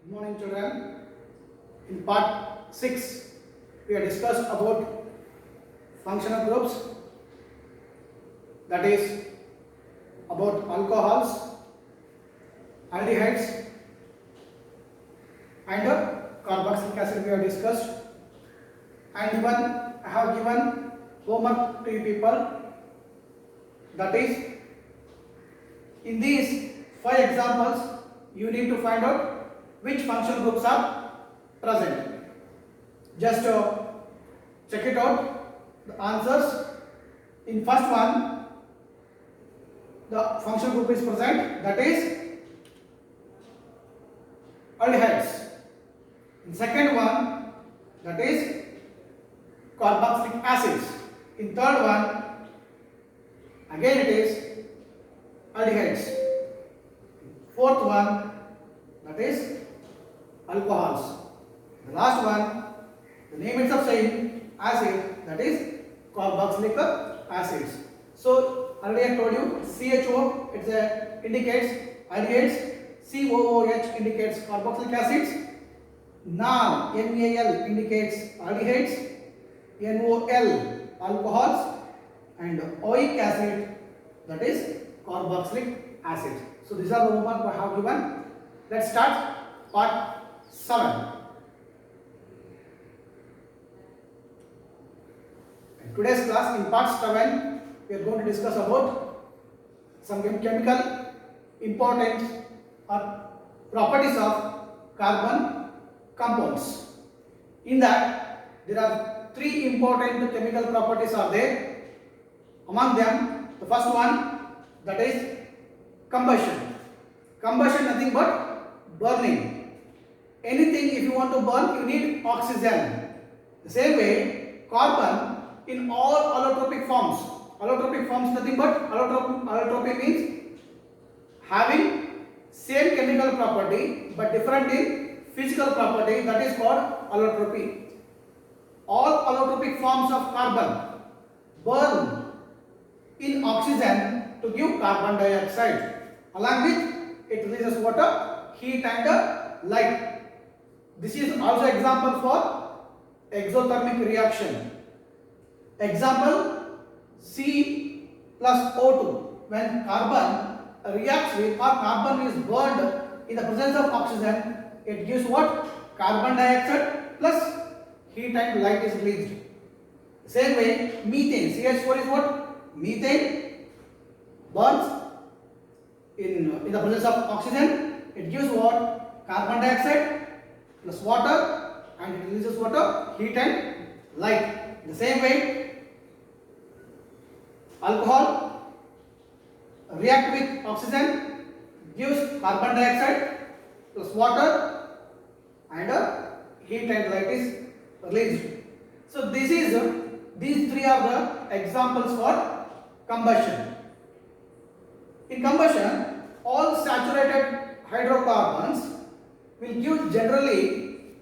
Good morning, children. In part 6, we have discussed about functional groups, that is about alcohols, aldehydes, and carboxylic acid we have discussed. And even I have given homework to you people, that is in these 5 examples you need to find out which functional groups are present. Just check it out, the answers. In first one, the functional group is present, that is aldehydes. In second one, that is carboxylic acids. In third one, again it is aldehydes. Fourth one, that is alcohols. The last one, the name itself saying acid, that is carboxylic acids. So already I told you CHO it indicates aldehydes, COOH indicates carboxylic acids, NAL indicates aldehydes, NOL alcohols, and oic acid, that is carboxylic acid. So these are the homework I have given. Let's start part 7. In today's class, in part 7, we are going to discuss about some chemical importance or properties of carbon compounds. In that, there are 3 important chemical properties are there. Among them, the first one, that is combustion. Combustion nothing but burning. Anything if you want to burn, you need oxygen. The same way, carbon in all allotropic forms. Allotropic forms nothing but allotropic means having same chemical property but different in physical property, that is called allotropy. All allotropic forms of carbon burn in oxygen to give carbon dioxide. Along with it releases water, heat and light. This is also example for exothermic reaction. Example, C plus O2. When carbon reacts with or carbon is burned in the presence of oxygen, it gives what? Carbon dioxide plus heat and light is released. Same way, methane, CH4 is what? Methane burns in the presence of oxygen, it gives what? Carbon dioxide plus water, and it releases water, heat and light. The same way, alcohol react with oxygen, gives carbon dioxide plus water, and heat and light is released. So these 3 are the examples for combustion. In combustion, all saturated hydrocarbons will give generally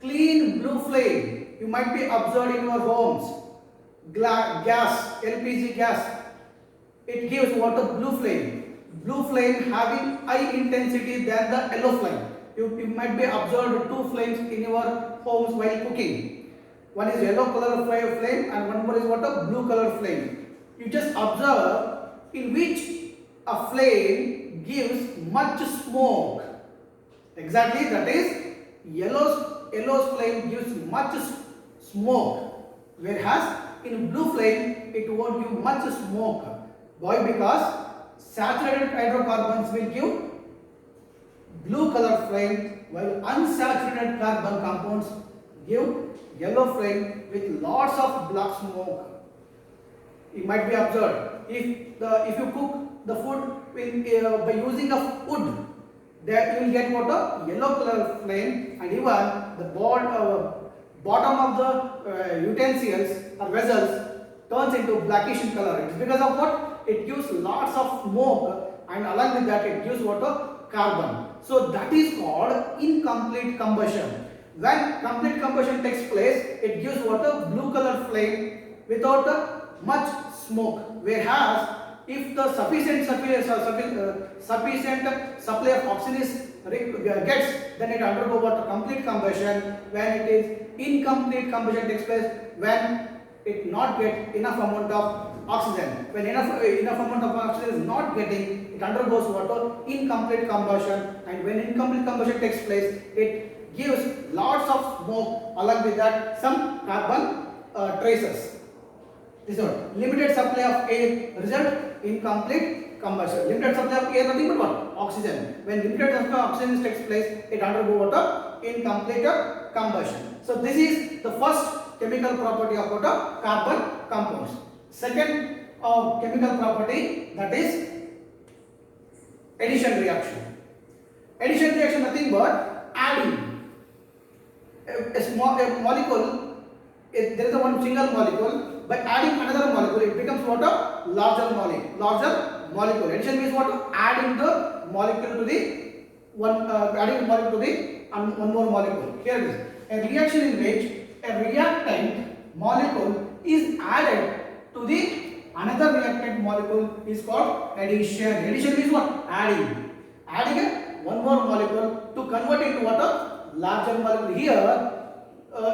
clean blue flame. You might be observed in your homes. Gas, LPG gas, it gives what? A blue flame. Blue flame having high intensity than the yellow flame. You might be observed 2 flames in your homes while cooking. One is yellow color flame and one more is what? A blue color flame. You just observe in which a flame gives much smoke. Exactly, that is yellow flame gives much smoke, whereas in blue flame it won't give much smoke. Why? Because saturated hydrocarbons will give blue color flame, while unsaturated carbon compounds give yellow flame with lots of black smoke. It might be observed if you cook the food by using of wood, there you will get what? A yellow color flame, and even the bottom of the utensils or vessels turns into blackish in color. It is because of what? It gives lots of smoke, and along with that it gives what? Carbon. So that is called incomplete combustion. When complete combustion takes place, it gives what? A blue color flame without much smoke, whereas if the sufficient supply of oxygen is gets, then it undergo what? Complete combustion. When it is incomplete combustion takes place when it not get enough amount of oxygen. When enough amount of oxygen is not getting, it undergoes what? Incomplete combustion. And when incomplete combustion takes place, it gives lots of smoke, along with that some carbon traces. This is what? Limited supply of air result in complete combustion. Limited supply of air, nothing but what? Oxygen. When limited supply of oxygen takes place, it undergoes what? Incomplete combustion. So this is the first chemical property of what? Carbon compounds. Second chemical property, that is addition reaction. Addition reaction nothing but adding a molecule. There is a one single molecule. By adding another molecule, it becomes what? A larger molecule. Addition means what? Adding the molecule to the one more molecule. Here it is a reaction in which a reactant molecule is added to the another reactant molecule is called addition. Addition means what? Adding one more molecule to convert into what? A larger molecule. Here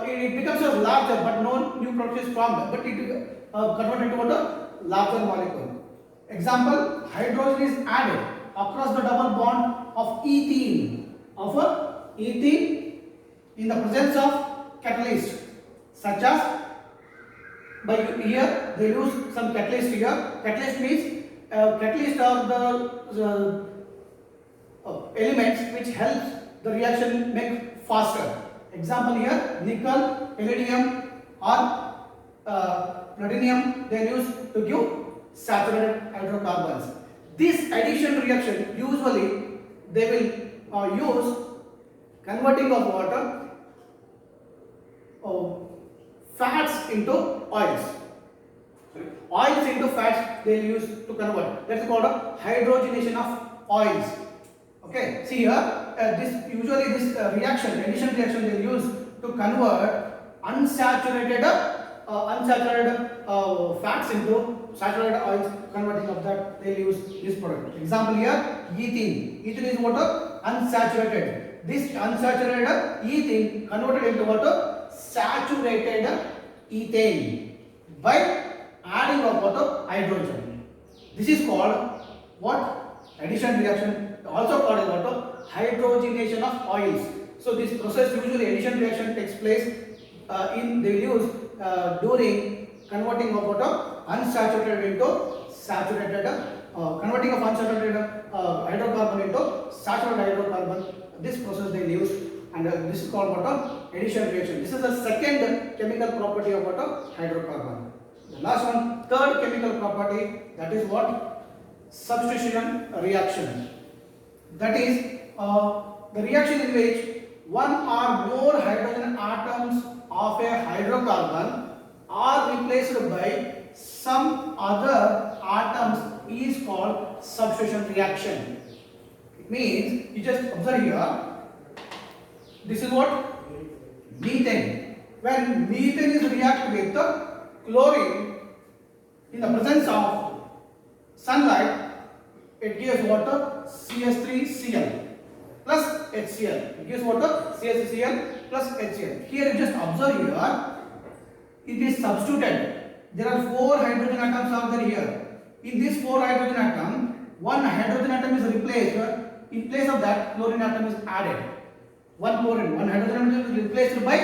it becomes a larger, but no new product is formed, but it converted into what? A larger molecule. Example: hydrogen is added across the double bond of ethene in the presence of catalyst, such as by here they use some catalyst here. Catalyst means catalyst are the elements which helps the reaction make faster. Example here: nickel, palladium or platinum they use to give saturated hydrocarbons. This addition reaction usually they will use converting of water fats into oils. Oils into fats they use to convert. That's called a hydrogenation of oils. Okay, see here this reaction, addition reaction they use to convert unsaturated fats into saturated oils. Converting of that they use this product. Example here: ethene. Ethene is water unsaturated. This unsaturated ethene converted into water saturated ethane by adding of water hydrogen. This is called what? Addition reaction. Also called as what? Hydrogenation of oils. So this process usually addition reaction takes place they use during converting of water unsaturated into saturated converting of unsaturated hydrocarbon into saturated hydrocarbon. This process they use, and this is called what? Addition reaction. This is the second chemical property of what? Hydrocarbon. The last one, third chemical property, that is what? Substitution reaction. That is the reaction in which one or more hydrogen atoms of a hydrocarbon are replaced by some other atoms is called substitution reaction. It means, you just observe here, this is what? Methane. When methane is react with chlorine in the presence of sunlight, it gives water CH3Cl plus HCl. It gives water CH3Cl plus HCl. Here you just observe here, it is substituted. There are 4 hydrogen atoms are there here. In this 4 hydrogen atom, one hydrogen atom is replaced. In place of that, chlorine atom is added. One hydrogen atom is replaced by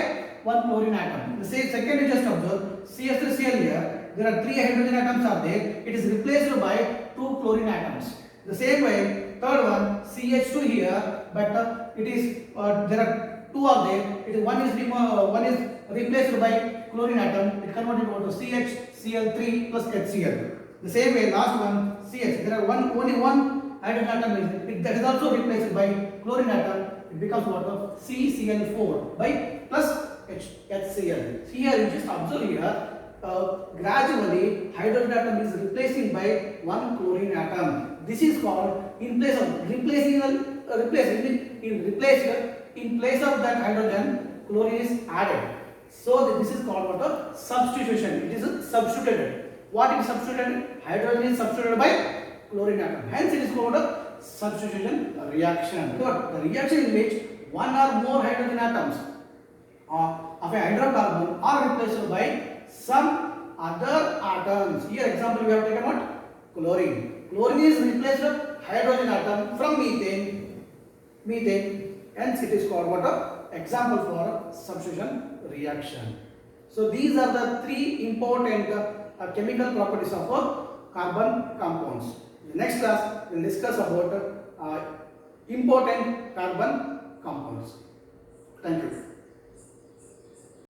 one chlorine atom. The second you just observe, CH3Cl here, there are 3 hydrogen atoms are there. It is replaced by 2 chlorine atoms. The same way, third one, CH2 here, but it is there are 2 are there. One is replaced by chlorine atom. It converted to CHCl3 plus HCl. The same way, last one, CH. There are only one hydrogen atom that is also replaced by chlorine atom. It becomes what? CCl4 by plus HCl. Here you just observe here. Gradually hydrogen atom is replacing by one chlorine atom. This is called in place of in place of that hydrogen, chlorine is added. So this is called what? A substitution. It is substituted. What is substituted? Hydrogen is substituted by chlorine atom. Hence it is called a substitution reaction. Good. The reaction in which one or more hydrogen atoms of a hydrocarbon are replaced by some other atoms. Here example we have taken what? Chlorine. Chlorine is replaced hydrogen atom from methane. Hence it is called what? Example for substitution reaction. So these are the three important chemical properties of carbon compounds. In the next class we will discuss about important carbon compounds. Thank you.